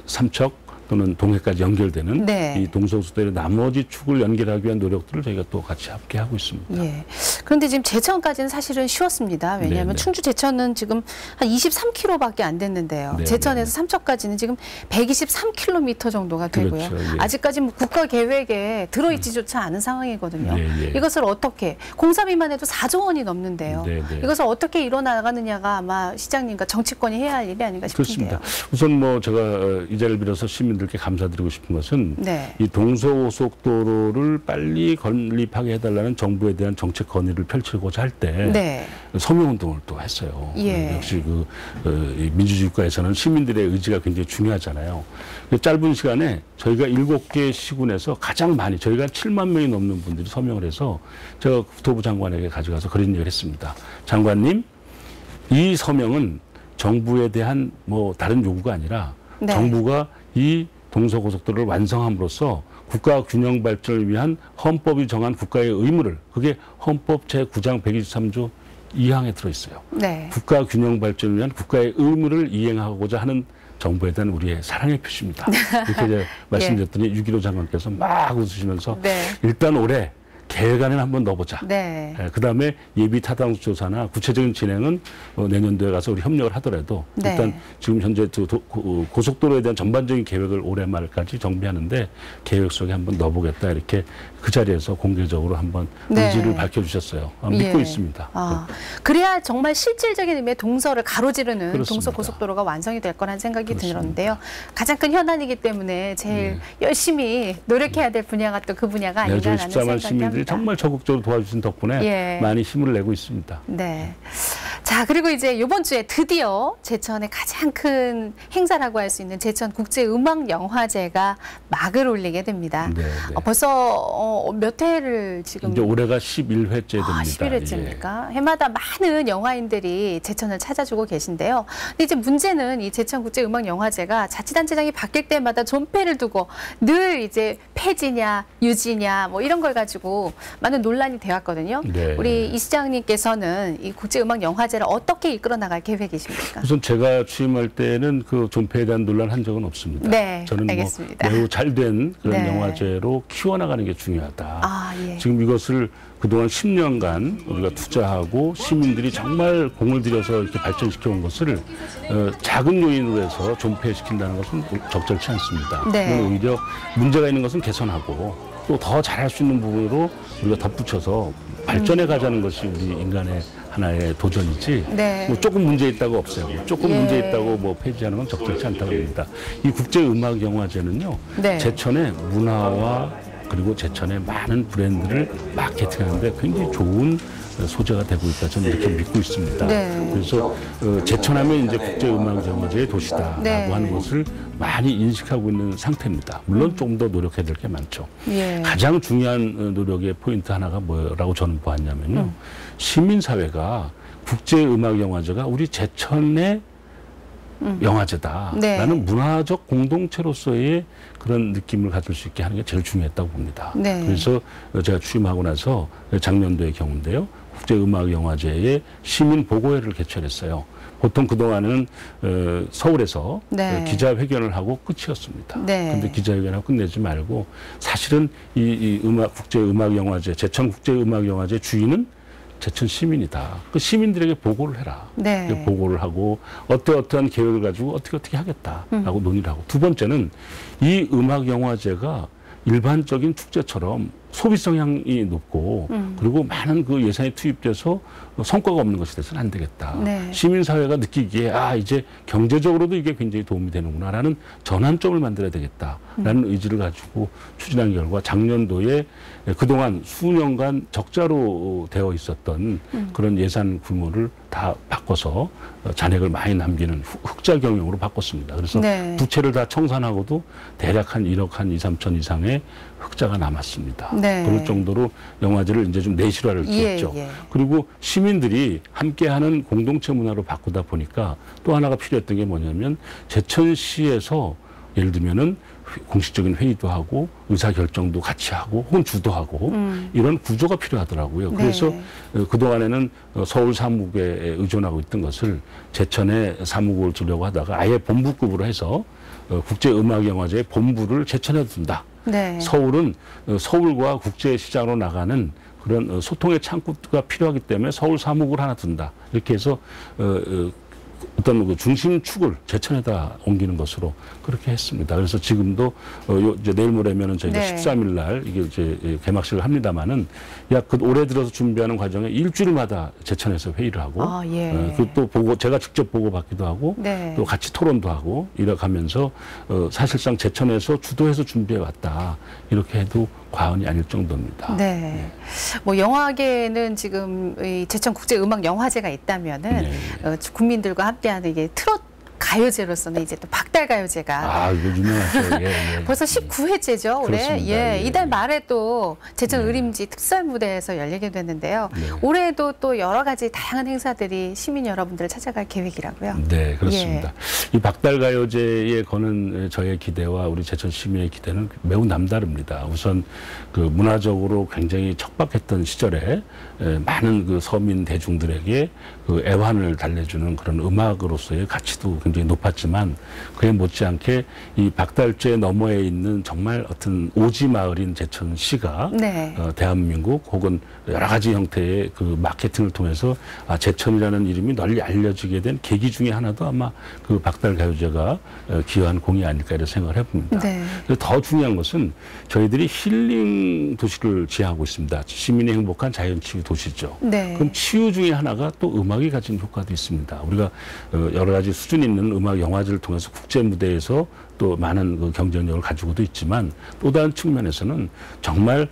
Speaker 2: 삼척 또는 동해까지 연결되는
Speaker 1: 네.
Speaker 2: 이 동서고속도로의 나머지 축을 연결하기 위한 노력들을 저희가 또 같이 함께 하고 있습니다.
Speaker 1: 예. 그런데 지금 제천까지는 사실은 쉬웠습니다. 왜냐하면
Speaker 2: 네네.
Speaker 1: 충주 제천은 지금 한 23km밖에 안 됐는데요.
Speaker 2: 네네.
Speaker 1: 제천에서 삼척까지는 지금 123km 정도가 되고요.
Speaker 2: 그렇죠. 예.
Speaker 1: 아직까지 뭐 국가 계획에 들어있지조차 않은 상황이거든요.
Speaker 2: 예, 예.
Speaker 1: 이것을 어떻게 공사비만 해도 4조 원이 넘는데요.
Speaker 2: 네네.
Speaker 1: 이것을 어떻게 이뤄나가느냐가 아마 시장님과 정치권이 해야 할 일이 아닌가 싶은데요.
Speaker 2: 그렇습니다. 우선 뭐 제가 이 자리를 빌어서 시민들께 감사드리고 싶은 것은
Speaker 1: 네.
Speaker 2: 이 동서고속도로를 빨리 건립하게 해달라는 정부에 대한 정책 건의를 펼치고자 할 때
Speaker 1: 네.
Speaker 2: 서명운동을 또 했어요.
Speaker 1: 예.
Speaker 2: 역시 이 민주주의 국가에서는 시민들의 의지가 굉장히 중요하잖아요. 그 짧은 시간에 저희가 7개 시군에서 가장 많이 저희가 7만 명이 넘는 분들이 서명을 해서 제가 국토부 장관에게 가져가서 그런 얘기를 했습니다. 장관님, 이 서명은 정부에 대한 뭐 다른 요구가 아니라
Speaker 1: 네.
Speaker 2: 정부가 이 동서고속도로를 완성함으로써 국가 균형 발전을 위한 헌법이 정한 국가의 의무를 그게 헌법 제9장 123조 2항에 들어있어요.
Speaker 1: 네.
Speaker 2: 국가 균형 발전을 위한 국가의 의무를 이행하고자 하는 정부에 대한 우리의 사랑의 표시입니다. 이렇게 이제 말씀드렸더니 6.15 장관께서 막 웃으시면서
Speaker 1: 네.
Speaker 2: 일단 올해 계획 안에 한번 넣어보자.
Speaker 1: 네.
Speaker 2: 그다음에 예비 타당성 조사나 구체적인 진행은 내년도에 가서 우리 협력을 하더라도
Speaker 1: 네.
Speaker 2: 일단 지금 현재 고속도로에 대한 전반적인 계획을 올해 말까지 정비하는데 계획 속에 한번 넣어보겠다 이렇게 그 자리에서 공개적으로 한번
Speaker 1: 네.
Speaker 2: 의지를 밝혀주셨어요. 믿고
Speaker 1: 예.
Speaker 2: 있습니다.
Speaker 1: 그래야 정말 실질적인 의미의 동서를 가로지르는
Speaker 2: 그렇습니다.
Speaker 1: 동서고속도로가 완성이 될 거라는 생각이
Speaker 2: 그렇습니다.
Speaker 1: 들었는데요. 가장 큰 현안이기 때문에 제일 열심히 노력해야 될 분야가 또 그 분야가
Speaker 2: 네, 저희
Speaker 1: 아닌가라는
Speaker 2: 14만
Speaker 1: 생각이
Speaker 2: 시민들이
Speaker 1: 합니다.
Speaker 2: 정말 적극적으로 도와주신 덕분에
Speaker 1: 예.
Speaker 2: 많이 힘을 내고 있습니다.
Speaker 1: 네. 자, 그리고 이제 이번 주에 드디어 제천의 가장 큰 행사라고 할 수 있는 제천 국제음악영화제가 막을 올리게 됩니다.
Speaker 2: 네, 네.
Speaker 1: 벌써 몇 회를 지금
Speaker 2: 이제 올해가 11회째 됩니다.
Speaker 1: 11회째입니까? 예. 해마다 많은 영화인들이 제천을 찾아주고 계신데요. 근데 이제 문제는 이 제천 국제음악영화제가 자치단체장이 바뀔 때마다 존폐를 두고 늘 이제 폐지냐 유지냐 뭐 이런 걸 가지고 많은 논란이 되었거든요.
Speaker 2: 네.
Speaker 1: 우리 이 시장님께서는 이 국제음악영화제를 어떻게 이끌어 나갈 계획이십니까?
Speaker 2: 우선 제가 취임할 때는 그 존폐에 대한 논란 한 적은 없습니다.
Speaker 1: 네,
Speaker 2: 저는
Speaker 1: 알겠습니다.
Speaker 2: 뭐 매우 잘된 그런
Speaker 1: 네.
Speaker 2: 영화제로 키워나가는 게 중요하다.
Speaker 1: 아, 예.
Speaker 2: 지금 이것을 그동안 10년간 우리가 투자하고 시민들이 정말 공을 들여서 이렇게 발전시켜 온 것을 작은 요인으로 해서 존폐시킨다는 것은 적절치 않습니다.
Speaker 1: 네.
Speaker 2: 오히려 문제가 있는 것은 개선하고 또 더 잘할 수 있는 부분으로 우리가 덧붙여서 발전해 가자는 것이 우리 인간의 하나의 도전이지.
Speaker 1: 네.
Speaker 2: 뭐 조금 문제 있다고 없애고 조금
Speaker 1: 예.
Speaker 2: 문제 있다고 뭐 폐지하는 건 적절치 않다고 봅니다. 이 국제음악영화제는요.
Speaker 1: 네.
Speaker 2: 제천의 문화와 그리고 제천의 많은 브랜드를 마케팅하는데 굉장히 좋은 소재가 되고 있다. 저는 이렇게 믿고 있습니다.
Speaker 1: 네.
Speaker 2: 그래서 제천하면 이제 국제음악영화제의 도시다라고
Speaker 1: 네.
Speaker 2: 하는 것을 많이 인식하고 있는 상태입니다. 물론 좀 더 노력해야 될 게 많죠.
Speaker 1: 예.
Speaker 2: 가장 중요한 노력의 포인트 하나가 뭐라고 저는 보았냐면요. 시민사회가 국제음악영화제가 우리 제천의 영화제다라는
Speaker 1: 네.
Speaker 2: 문화적 공동체로서의 그런 느낌을 가질 수 있게 하는 게 제일 중요했다고 봅니다.
Speaker 1: 네.
Speaker 2: 그래서 제가 취임하고 나서 작년도의 경우인데요. 국제음악영화제의 시민보고회를 개최했어요. 보통 그동안은 서울에서
Speaker 1: 네.
Speaker 2: 기자회견을 하고 끝이었습니다.
Speaker 1: 네.
Speaker 2: 그런데 기자회견하고 끝내지 말고 사실은 이 국제음악영화제, 제천국제음악영화제 주인은 제천 시민이다. 그 시민들에게 보고를 해라.
Speaker 1: 네.
Speaker 2: 보고를 하고 어떠한 계획을 가지고 어떻게 하겠다라고 논의를 하고. 두 번째는 이 음악영화제가 일반적인 축제처럼 소비 성향이 높고 그리고 많은 그 예산이 투입돼서 성과가 없는 것이 돼서는 안 되겠다.
Speaker 1: 네.
Speaker 2: 시민사회가 느끼기에 이제 경제적으로도 이게 굉장히 도움이 되는구나라는 전환점을 만들어야 되겠다라는 의지를 가지고 추진한 결과 작년도에 그동안 수년간 적자로 되어 있었던 그런 예산 규모를 다 바꿔서 잔액을 많이 남기는 흑자 경영으로 바꿨습니다. 그래서
Speaker 1: 네.
Speaker 2: 부채를 다 청산하고도 대략 한 1억 한 2, 3천 이상의 흑자가 남았습니다.
Speaker 1: 네.
Speaker 2: 그럴 정도로 영화제를 이제 좀 내실화를 기했죠.
Speaker 1: 예.
Speaker 2: 그리고 시민들이 함께하는 공동체 문화로 바꾸다 보니까 또 하나가 필요했던 게 뭐냐면 제천시에서 예를 들면은 공식적인 회의도 하고 의사결정도 같이 하고 혹은 주도하고 이런 구조가 필요하더라고요.
Speaker 1: 네.
Speaker 2: 그래서 그동안에는 서울 사무국에 의존하고 있던 것을 제천에 사무국을 두려고 하다가 아예 본부급으로 해서 국제음악영화제의 본부를 제천에 둔다.
Speaker 1: 네.
Speaker 2: 서울은 서울과 국제시장으로 나가는 그런 소통의 창구가 필요하기 때문에 서울 사무국을 하나 둔다. 이렇게 해서 어떤 그 중심축을 제천에다 옮기는 것으로 그렇게 했습니다. 그래서 지금도 이제 내일 모레면은 저희가
Speaker 1: 네.
Speaker 2: 13일 날 이게 이제 개막식을 합니다만은 약 그 올해 들어서 준비하는 과정에 일주일마다 제천에서 회의를 하고
Speaker 1: 예.
Speaker 2: 또 보고 제가 직접 보고 받기도 하고
Speaker 1: 네.
Speaker 2: 또 같이 토론도 하고 이래가면서 사실상 제천에서 주도해서 준비해 왔다 이렇게 해도 과언이 아닐 정도입니다.
Speaker 1: 네. 뭐 영화계는 지금 이 제천 국제음악영화제가 있다면은
Speaker 2: 네.
Speaker 1: 국민들과 함께하는 이게 트롯 가요제로서는 이제 또 박달가요제가
Speaker 2: 이거 유명하죠. 예.
Speaker 1: 벌써 19회째죠, 올해.
Speaker 2: 그렇습니다.
Speaker 1: 예,
Speaker 2: 예.
Speaker 1: 이달 말에 또 제천
Speaker 2: 네.
Speaker 1: 의림지 특설 무대에서 열리게 됐는데요.
Speaker 2: 네.
Speaker 1: 올해에도 또 여러 가지 다양한 행사들이 시민 여러분들을 찾아갈 계획이라고요.
Speaker 2: 네, 그렇습니다. 이 박달가요제에 거는 저의 기대와 우리 제천 시민의 기대는 매우 남다릅니다. 우선 그 문화적으로 굉장히 척박했던 시절에 많은 그 서민 대중들에게 그 애환을 달래주는 그런 음악으로서의 가치도 굉장히 높았지만 그에 못지않게 이 박달제 너머에 있는 정말 어떤 오지 마을인 제천시가
Speaker 1: 네.
Speaker 2: 대한민국 혹은 여러 가지 형태의 그 마케팅을 통해서 제천이라는 이름이 널리 알려지게 된 계기 중에 하나도 아마 그 박달가요제가 기여한 공이 아닐까 이런 생각을 해봅니다.
Speaker 1: 네.
Speaker 2: 더 중요한 것은 저희들이 힐링 도시를 지향하고 있습니다. 시민의 행복한 자연치유 도시죠.
Speaker 1: 네.
Speaker 2: 그럼 치유 중에 하나가 또 음악이 가진 효과도 있습니다. 우리가 여러 가지 수준 있는 음악 영화제를 통해서 국제 무대에서 또 많은 그 경쟁력을 가지고도 있지만 또 다른 측면에서는 정말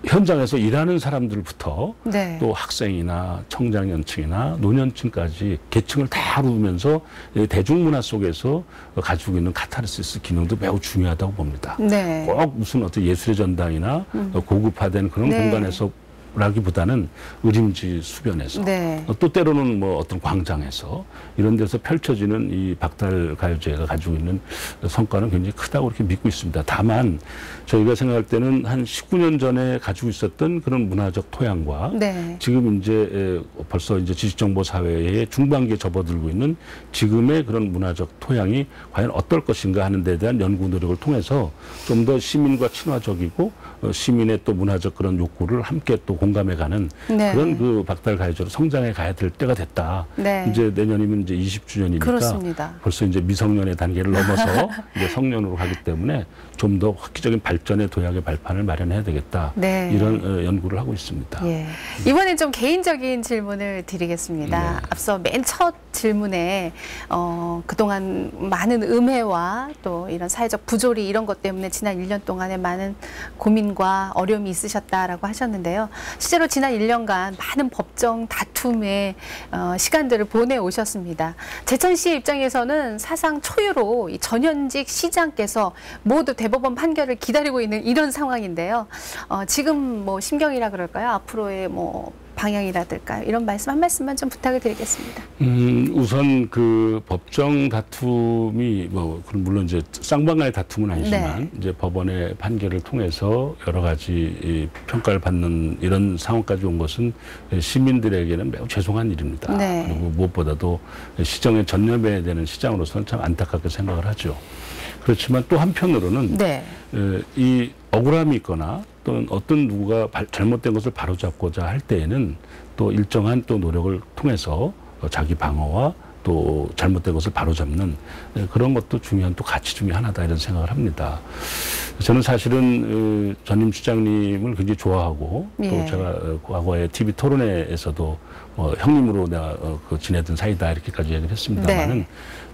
Speaker 2: 현장에서 일하는 사람들부터
Speaker 1: 네.
Speaker 2: 또 학생이나 청장년층이나 노년층까지 계층을 다 이루면서 대중문화 속에서 가지고 있는 카타르시스 기능도 매우 중요하다고 봅니다.
Speaker 1: 네.
Speaker 2: 꼭 무슨 어떤 예술의 전당이나 고급화된 그런
Speaker 1: 네.
Speaker 2: 공간에서 라기보다는 의림지 수변에서
Speaker 1: 네.
Speaker 2: 또 때로는 뭐 어떤 광장에서 이런 데서 펼쳐지는 이 박달가요제가 가지고 있는 성과는 굉장히 크다고 이렇게 믿고 있습니다. 다만 저희가 생각할 때는 한 19년 전에 가지고 있었던 그런 문화적 토양과
Speaker 1: 네.
Speaker 2: 지금 이제 벌써 이제 지식정보 사회의 중반기에 접어들고 있는 지금의 그런 문화적 토양이 과연 어떨 것인가 하는 데 대한 연구 노력을 통해서 좀 더 시민과 친화적이고 시민의 또 문화적 그런 욕구를 함께 또 공감해가는
Speaker 1: 네.
Speaker 2: 그런 그 박달가요제로 성장해 가야 될 때가 됐다.
Speaker 1: 네.
Speaker 2: 이제 내년이면 이제 20주년이니까
Speaker 1: 그렇습니다.
Speaker 2: 벌써 이제 미성년의 단계를 넘어서 이제 성년으로 가기 때문에 좀 더 획기적인 발전의 도약의 발판을 마련해야 되겠다.
Speaker 1: 네.
Speaker 2: 이런 연구를 하고 있습니다.
Speaker 1: 예. 이번엔 좀 개인적인 질문을 드리겠습니다.
Speaker 2: 네.
Speaker 1: 앞서 맨 첫 질문에 그동안 많은 음해와 또 이런 사회적 부조리 이런 것 때문에 지난 1년 동안에 많은 고민과 어려움이 있으셨다라고 하셨는데요. 실제로 지난 1년간 많은 법정 다툼의 시간들을 보내오셨습니다. 제천시의 입장에서는 사상 초유로 이 전현직 시장께서 모두 대법원 판결을 기다리고 있는 이런 상황인데요. 지금 뭐 심경이라 그럴까요? 앞으로의 뭐 방향이라든가 이런 말씀 한 말씀만 좀 부탁을 드리겠습니다.
Speaker 2: 우선 그 법정 다툼이 뭐 물론 이제 쌍방간의 다툼은 아니지만
Speaker 1: 네.
Speaker 2: 이제 법원의 판결을 통해서 여러 가지 평가를 받는 이런 상황까지 온 것은 시민들에게는 매우 죄송한 일입니다.
Speaker 1: 네.
Speaker 2: 그리고 무엇보다도 시정에 전념해야 되는 시장으로서는 참 안타깝게 생각을 하죠. 그렇지만 또 한편으로는
Speaker 1: 네.
Speaker 2: 이 억울함이 있거나 또는 어떤 누구가 잘못된 것을 바로잡고자 할 때에는 또 일정한 또 노력을 통해서 자기 방어와 또 잘못된 것을 바로잡는 그런 것도 중요한 또 가치 중에 하나다 이런 생각을 합니다. 저는 사실은 전임 시장님을 굉장히 좋아하고
Speaker 1: 예.
Speaker 2: 또 제가 과거에 TV 토론회에서도 형님으로 내가 지내던 사이다 이렇게까지 얘기를 했습니다만은
Speaker 1: 네.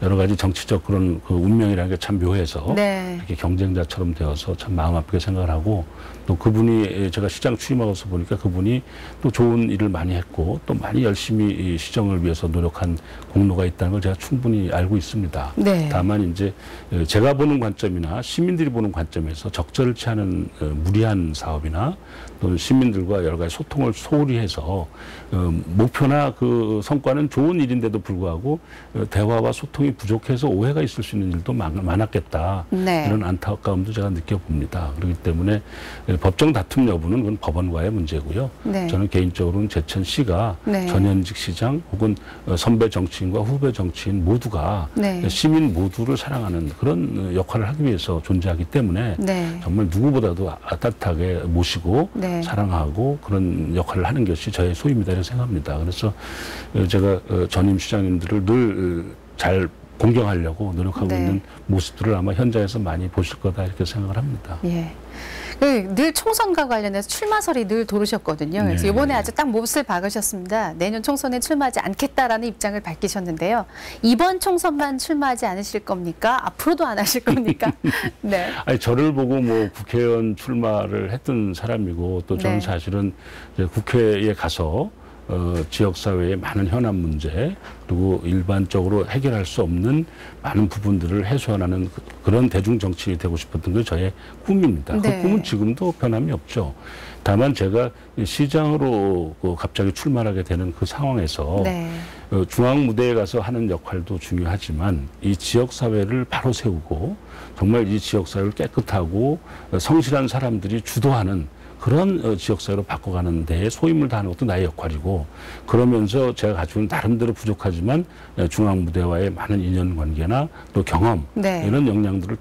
Speaker 2: 여러 가지 정치적 그런 그 운명이라는 게 참 묘해서
Speaker 1: 네.
Speaker 2: 이렇게 경쟁자처럼 되어서 참 마음 아프게 생각을 하고 또 그분이 제가 시장 취임하고서 보니까 그분이 또 좋은 일을 많이 했고 또 많이 열심히 이 시정을 위해서 노력한 공로가 있다는 걸 제가 충분히 알고 있습니다.
Speaker 1: 네.
Speaker 2: 다만 이제 제가 보는 관점이나 시민들이 보는 관점에서 적절치 않은 무리한 사업이나 또는 시민들과 여러 가지 소통을 소홀히 해서 목표나 그 성과는 좋은 일인데도 불구하고 대화와 소통이 부족해서 오해가 있을 수 있는 일도 많았겠다.
Speaker 1: 네.
Speaker 2: 이런 안타까움도 제가 느껴봅니다. 그렇기 때문에 법정 다툼 여부는 그건 법원과의 문제고요.
Speaker 1: 네.
Speaker 2: 저는 개인적으로는 제천시가
Speaker 1: 네.
Speaker 2: 전현직 시장 혹은 선배 정치인과 후배 정치인 모두가
Speaker 1: 네.
Speaker 2: 시민 모두를 사랑하는 그런 역할을 하기 위해서 존재하기 때문에
Speaker 1: 네.
Speaker 2: 정말 누구보다도 따뜻하게 모시고
Speaker 1: 네.
Speaker 2: 사랑하고 그런 역할을 하는 것이 저의 소임이다 이렇게 생각합니다. 그래서 제가 전임 시장님들을 늘 잘 공경하려고 노력하고
Speaker 1: 네.
Speaker 2: 있는 모습들을 아마 현장에서 많이 보실 거다 이렇게 생각을 합니다.
Speaker 1: 예. 늘 총선과 관련해서 출마설이 늘 도르셨거든요. 그래서
Speaker 2: 네.
Speaker 1: 이번에 아주 딱 몹을 박으셨습니다. 내년 총선에 출마하지 않겠다라는 입장을 밝히셨는데요. 이번 총선만 출마하지 않으실 겁니까? 앞으로도 안 하실 겁니까? 네.
Speaker 2: 아니 저를 보고 뭐 국회의원 출마를 했던 사람이고 또 저는
Speaker 1: 네.
Speaker 2: 사실은 이제 국회에 가서 지역사회의 많은 현안 문제 그리고 일반적으로 해결할 수 없는 많은 부분들을 해소하는 그런 대중정치인이 되고 싶었던 게 저의 꿈입니다.
Speaker 1: 네.
Speaker 2: 그 꿈은 지금도 변함이 없죠. 다만 제가 시장으로 갑자기 출마하게 되는 그 상황에서
Speaker 1: 네.
Speaker 2: 중앙 무대에 가서 하는 역할도 중요하지만 이 지역사회를 바로 세우고 정말 이 지역사회를 깨끗하고 성실한 사람들이 주도하는 그런 지역사회로 바꿔가는 데에 소임을 다하는 것도 나의 역할이고 그러면서 제가 가지고 있는 나름대로 부족하지만 중앙 무대와의 많은 인연관계나 또 경험
Speaker 1: 네.
Speaker 2: 이런 역량들을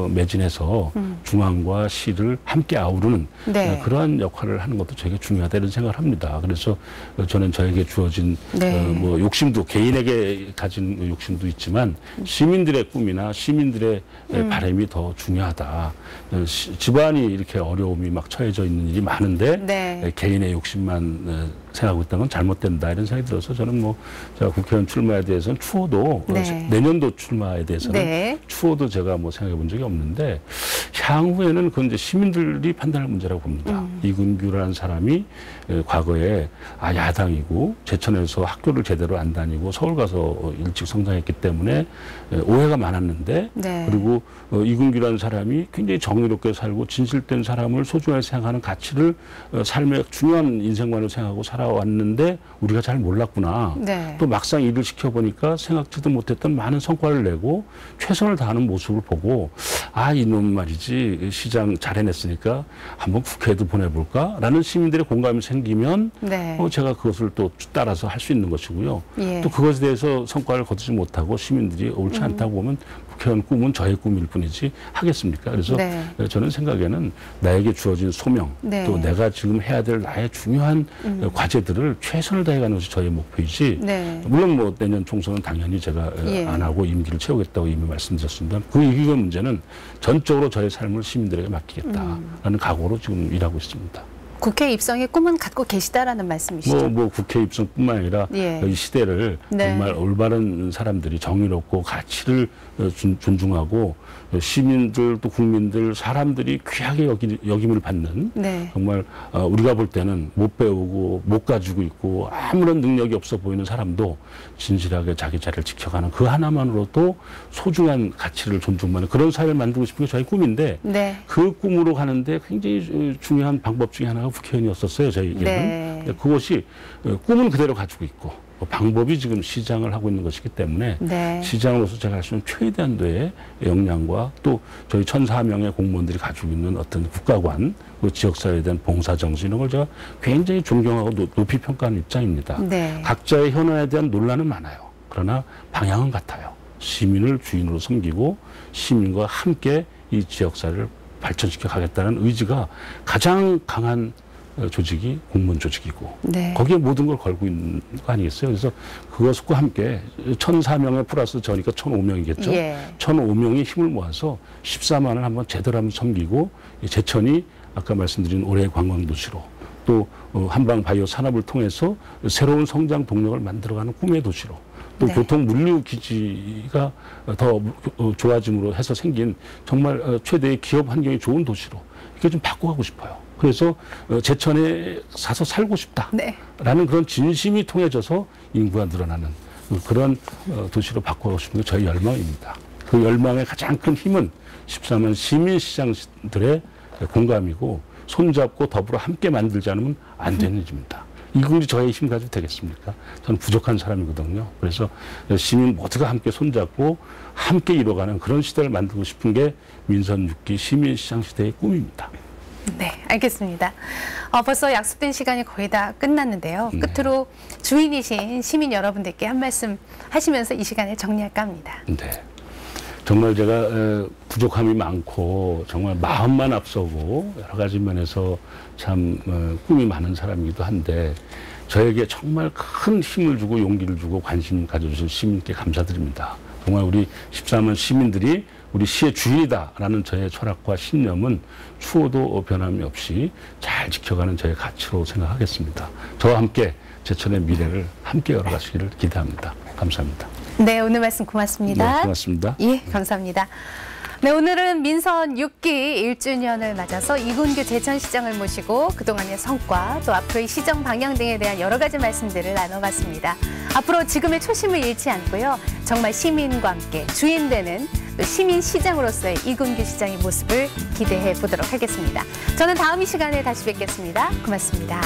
Speaker 2: 매진해서 중앙과 시를 함께 아우르는
Speaker 1: 네.
Speaker 2: 그러한 역할을 하는 것도 되게 중요하다 이런 생각을 합니다. 그래서 저는 저에게 주어진
Speaker 1: 네.
Speaker 2: 뭐 욕심도 개인에게 가진 욕심도 있지만 시민들의 꿈이나 시민들의 바람이 더 중요하다. 집안이 이렇게 어려움이 막 처해져 있는 일이 많은데
Speaker 1: 네.
Speaker 2: 개인의 욕심만 생각하고 있다는 건 잘못된다 이런 생각이 들어서 저는 뭐 제가 국회의원 출마에 대해서는 추호도
Speaker 1: 네.
Speaker 2: 내년도 출마에 대해서는
Speaker 1: 네.
Speaker 2: 추호도 제가 뭐 생각해 본 적이 없는데 향후에는 그건 이제 시민들이 판단할 문제라고 봅니다. 이근규라는 사람이 과거에 야당이고 제천에서 학교를 제대로 안 다니고 서울 가서 일찍 성장했기 때문에 오해가 많았는데
Speaker 1: 네.
Speaker 2: 그리고 이근규라는 사람이 굉장히 정의롭게 살고 진실된 사람을 소중하게 생각하는 가치를 삶의 중요한 인생관으로 생각하고 살아왔는데 우리가 잘 몰랐구나.
Speaker 1: 네.
Speaker 2: 또 막상 일을 시켜보니까 생각지도 못했던 많은 성과를 내고 최선을 다하는 모습을 보고 이놈 말이지 시장 잘 해냈으니까 한번 국회에도 보내볼까라는 시민들의 공감이 생기면
Speaker 1: 네.
Speaker 2: 제가 그것을 또 따라서 할 수 있는 것이고요.
Speaker 1: 예.
Speaker 2: 또 그것에 대해서 성과를 거두지 못하고 시민들이 옳지 않다고 보면 국회의원 꿈은 저의 꿈일 뿐이지 하겠습니까? 그래서
Speaker 1: 네.
Speaker 2: 저는 생각에는 나에게 주어진 소명
Speaker 1: 네.
Speaker 2: 또 내가 지금 해야 될 나의 중요한 과제들을 최선을 다해가는 것이 저의 목표이지
Speaker 1: 네.
Speaker 2: 물론 뭐 내년 총선은 당연히 제가
Speaker 1: 예.
Speaker 2: 안 하고 임기를 채우겠다고 이미 말씀드렸습니다. 그 이기의 문제는 전적으로 저의 삶을 시민들에게 맡기겠다라는 각오로 지금 일하고 있습니다.
Speaker 1: 국회 입성의 꿈은 갖고 계시다라는 말씀이시죠?
Speaker 2: 뭐 국회 입성뿐만 아니라
Speaker 1: 예.
Speaker 2: 이 시대를
Speaker 1: 네.
Speaker 2: 정말 올바른 사람들이 정의롭고 가치를 존중하고 시민들 또 국민들 사람들이 귀하게 여김을 받는
Speaker 1: 네.
Speaker 2: 정말 우리가 볼 때는 못 배우고 못 가지고 있고 아무런 능력이 없어 보이는 사람도 진실하게 자기 자리를 지켜가는 그 하나만으로도 소중한 가치를 존중받는 그런 사회를 만들고 싶은 게 저희 꿈인데
Speaker 1: 네.
Speaker 2: 그 꿈으로 가는데 굉장히 중요한 방법 중에 하나가 국회의원이었었어요. 저희에게는.
Speaker 1: 네.
Speaker 2: 그것이 꿈은 그대로 가지고 있고 방법이 지금 시장을 하고 있는 것이기 때문에
Speaker 1: 네.
Speaker 2: 시장으로서 제가 할 수 있는 최대한도의 역량과 또 저희 1,400명의 공무원들이 가지고 있는 어떤 국가관, 그 지역사회에 대한 봉사정신 이런 걸 제가 굉장히 존경하고 높이 평가하는 입장입니다.
Speaker 1: 네.
Speaker 2: 각자의 현안에 대한 논란은 많아요. 그러나 방향은 같아요. 시민을 주인으로 섬기고 시민과 함께 이 지역사회를 발전시켜 가겠다는 의지가 가장 강한 조직이 공무원 조직이고
Speaker 1: 네.
Speaker 2: 거기에 모든 걸 걸고 있는 거 아니겠어요? 그래서 그것과 함께 1,400명 플러스 저니까 1,500명이겠죠.
Speaker 1: 예.
Speaker 2: 1,500명이 힘을 모아서 14만을 한번 제대로 한번 섬기고 제천이 아까 말씀드린 올해의 관광도시로 또 한방 바이오 산업을 통해서 새로운 성장 동력을 만들어가는 꿈의 도시로 또
Speaker 1: 네.
Speaker 2: 교통 물류 기지가 더 좋아짐으로 해서 생긴 정말 최대의 기업 환경이 좋은 도시로 이렇게 좀 바꿔가고 싶어요. 그래서 제천에 사서 살고 싶다라는
Speaker 1: 네.
Speaker 2: 그런 진심이 통해져서 인구가 늘어나는 그런 도시로 바꿔가고 싶은 게 저희 열망입니다. 그 열망의 가장 큰 힘은 14만 시민시장들의 공감이고 손잡고 더불어 함께 만들지 않으면 안 되는 일입니다. 이분이 저의 힘 가지고 되겠습니까? 저는 부족한 사람이거든요. 그래서 시민 모두가 함께 손잡고 함께 이뤄가는 그런 시대를 만들고 싶은 게 민선 6기 시민시장 시대의 꿈입니다.
Speaker 1: 네, 알겠습니다. 벌써 약속된 시간이 거의 다 끝났는데요.
Speaker 2: 네.
Speaker 1: 끝으로 주인이신 시민 여러분들께 한 말씀 하시면서 이 시간을 정리할까 합니다.
Speaker 2: 네. 정말 제가 부족함이 많고 정말 마음만 앞서고 여러 가지 면에서 참 꿈이 많은 사람이기도 한데 저에게 정말 큰 힘을 주고 용기를 주고 관심 가져주신 시민께 감사드립니다. 정말 우리 14만 시민들이 우리 시의 주인이다라는 저의 철학과 신념은 추호도 변함이 없이 잘 지켜가는 저의 가치로 생각하겠습니다. 저와 함께 제천의 미래를 함께 열어가시기를 기대합니다. 감사합니다.
Speaker 1: 네, 오늘 말씀 고맙습니다.
Speaker 2: 네, 고맙습니다.
Speaker 1: 예, 감사합니다. 네, 오늘은 민선 6기 1주년을 맞아서 이근규 제천시장을 모시고 그동안의 성과 또 앞으로의 시정 방향 등에 대한 여러 가지 말씀들을 나눠봤습니다. 앞으로 지금의 초심을 잃지 않고요. 정말 시민과 함께 주인되는 또 시민시장으로서의 이근규 시장의 모습을 기대해 보도록 하겠습니다. 저는 다음 이 시간에 다시 뵙겠습니다. 고맙습니다.